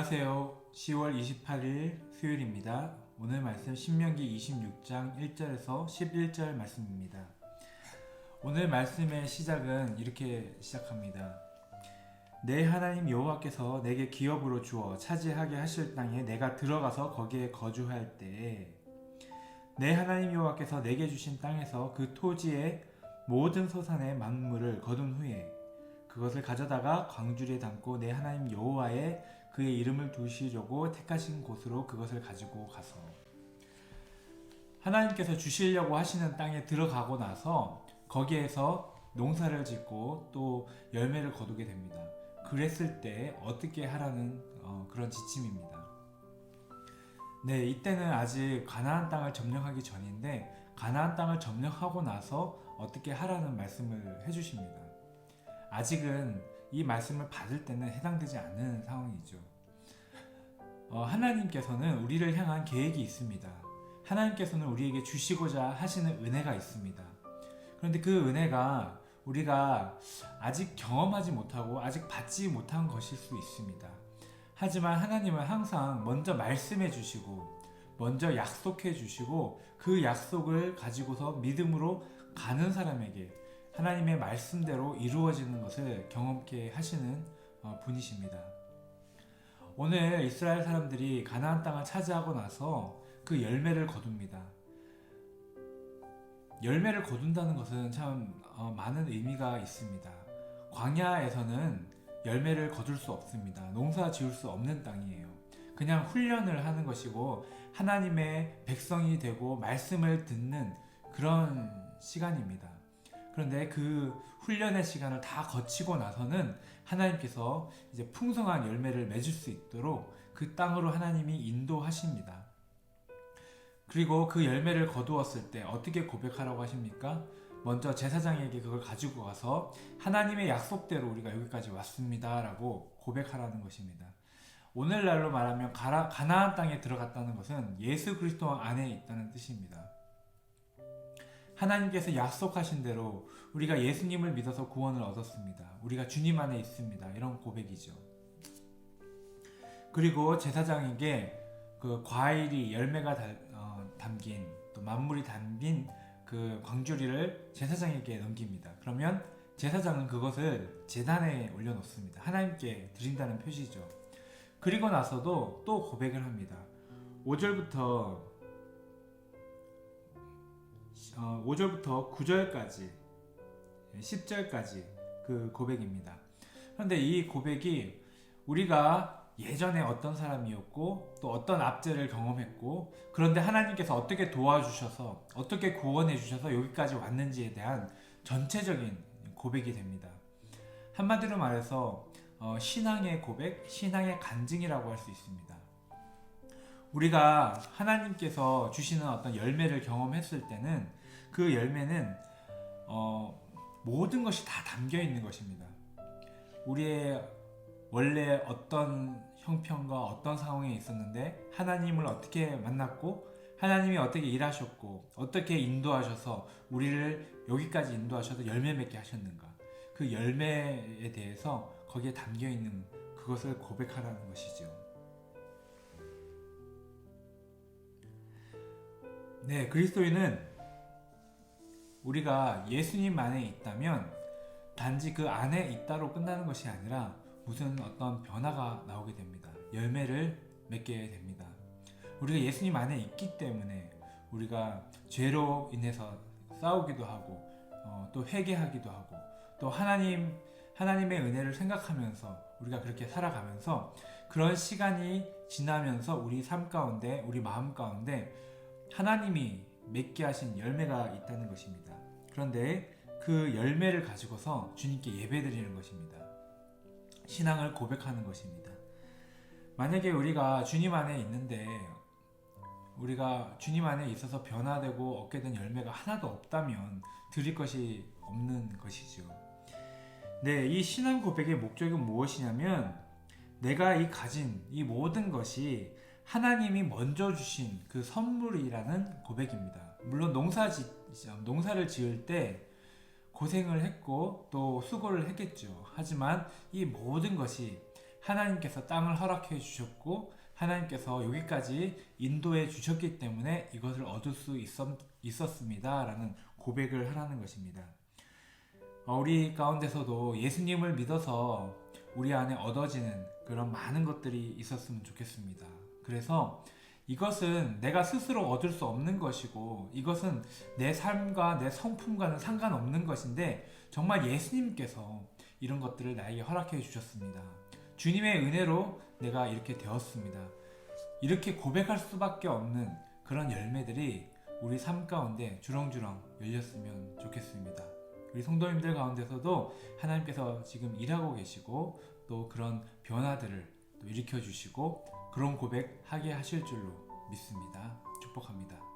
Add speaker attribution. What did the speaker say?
Speaker 1: 안녕하세요. 10월 28일 수요일입니다. 오늘 말씀 신명기 26장 1절에서 11절 말씀입니다. 오늘 말씀의 시작은 이렇게 시작합니다. 내 하나님 여호와께서 내게 기업으로 주어 차지하게 하실 땅에 내가 들어가서 거기에 거주할 때에 내 하나님 여호와께서 내게 주신 땅에서 그 토지의 모든 소산의 만물을 거둔 후에 그것을 가져다가 광주리에 담고 내 하나님 여호와의 그의 이름을 두시려고 택하신 곳으로 그것을 가지고 가서 하나님께서 주시려고 하시는 땅에 들어가고 나서 거기에서 농사를 짓고 또 열매를 거두게 됩니다. 그랬을 때 어떻게 하라는 그런 지침입니다. 네, 이때는 아직 가나안 땅을 점령하기 전인데 가나안 땅을 점령하고 나서 어떻게 하라는 말씀을 해주십니다. 아직은 이 말씀을 받을 때는 해당되지 않는 상황이죠. 하나님께서는 우리를 향한 계획이 있습니다. 하나님께서는 우리에게 주시고자 하시는 은혜가 있습니다. 그런데 그 은혜가 우리가 아직 경험하지 못하고 아직 받지 못한 것일 수 있습니다. 하지만 하나님은 항상 먼저 말씀해 주시고 먼저 약속해 주시고 그 약속을 가지고서 믿음으로 가는 사람에게 하나님의 말씀대로 이루어지는 것을 경험케 하시는 분이십니다. 오늘 이스라엘 사람들이 가나안 땅을 차지하고 나서 그 열매를 거둡니다. 열매를 거둔다는 것은 참 많은 의미가 있습니다. 광야에서는 열매를 거둘 수 없습니다. 농사 지을 수 없는 땅이에요. 그냥 훈련을 하는 것이고 하나님의 백성이 되고 말씀을 듣는 그런 시간입니다. 그런데 그 훈련의 시간을 다 거치고 나서는 하나님께서 이제 풍성한 열매를 맺을 수 있도록 그 땅으로 하나님이 인도하십니다. 그리고 그 열매를 거두었을 때 어떻게 고백하라고 하십니까? 먼저 제사장에게 그걸 가지고 가서 하나님의 약속대로 우리가 여기까지 왔습니다 라고 고백하라는 것입니다. 오늘날로 말하면 가나안 땅에 들어갔다는 것은 예수 그리스도 안에 있다는 뜻입니다. 하나님께서 약속하신 대로 우리가 예수님을 믿어서 구원을 얻었습니다. 우리가 주님 안에 있습니다. 이런 고백이죠. 그리고 제사장에게 그 과일이 열매가 담긴 또 만물이 담긴 그 광주리를 제사장에게 넘깁니다. 그러면 제사장은 그것을 제단에 올려놓습니다. 하나님께 드린다는 표시죠. 그리고 나서도 또 고백을 합니다. 5절부터 9절까지 10절까지 그 고백입니다. 그런데 이 고백이 우리가 예전에 어떤 사람이었고 또 어떤 압제를 경험했고 그런데 하나님께서 어떻게 도와주셔서 어떻게 구원해 주셔서 여기까지 왔는지에 대한 전체적인 고백이 됩니다. 한마디로 말해서 신앙의 고백, 신앙의 간증이라고 할 수 있습니다. 우리가 하나님께서 주시는 어떤 열매를 경험했을 때는 그 열매는 모든 것이 다 담겨 있는 것입니다. 우리의 원래 어떤 형편과 어떤 상황에 있었는데 하나님을 어떻게 만났고 하나님이 어떻게 일하셨고 어떻게 인도하셔서 우리를 여기까지 인도하셔서 열매 맺게 하셨는가, 그 열매에 대해서 거기에 담겨 있는 그것을 고백하라는 것이죠. 네, 그리스도인은 우리가 예수님 안에 있다면 단지 그 안에 있다로 끝나는 것이 아니라 무슨 어떤 변화가 나오게 됩니다. 열매를 맺게 됩니다. 우리가 예수님 안에 있기 때문에 우리가 죄로 인해서 싸우기도 하고 또 회개하기도 하고 또 하나님의 은혜를 생각하면서 우리가 그렇게 살아가면서 그런 시간이 지나면서 우리 삶 가운데 우리 마음 가운데 하나님이 맺게 하신 열매가 있다는 것입니다. 그런데 그 열매를 가지고서 주님께 예배드리는 것입니다. 신앙을 고백하는 것입니다. 만약에 우리가 주님 안에 있는데 우리가 주님 안에 있어서 변화되고 얻게 된 열매가 하나도 없다면 드릴 것이 없는 것이죠. 네, 이 신앙 고백의 목적은 무엇이냐면 내가 가진 이 모든 것이 하나님이 먼저 주신 그 선물이라는 고백입니다. 물론 농사를 지을 때 고생을 했고 또 수고를 했겠죠. 하지만 이 모든 것이 하나님께서 땅을 허락해 주셨고 하나님께서 여기까지 인도해 주셨기 때문에 이것을 얻을 수 있었습니다 라는 고백을 하라는 것입니다. 우리 가운데서도 예수님을 믿어서 우리 안에 얻어지는 그런 많은 것들이 있었으면 좋겠습니다. 그래서 이것은 내가 스스로 얻을 수 없는 것이고 이것은 내 삶과 내 성품과는 상관없는 것인데 정말 예수님께서 이런 것들을 나에게 허락해 주셨습니다. 주님의 은혜로 내가 이렇게 되었습니다. 이렇게 고백할 수밖에 없는 그런 열매들이 우리 삶 가운데 주렁주렁 열렸으면 좋겠습니다. 우리 성도님들 가운데서도 하나님께서 지금 일하고 계시고 또 그런 변화들을 또 일으켜 주시고 그런 고백하게 하실 줄로 믿습니다. 축복합니다.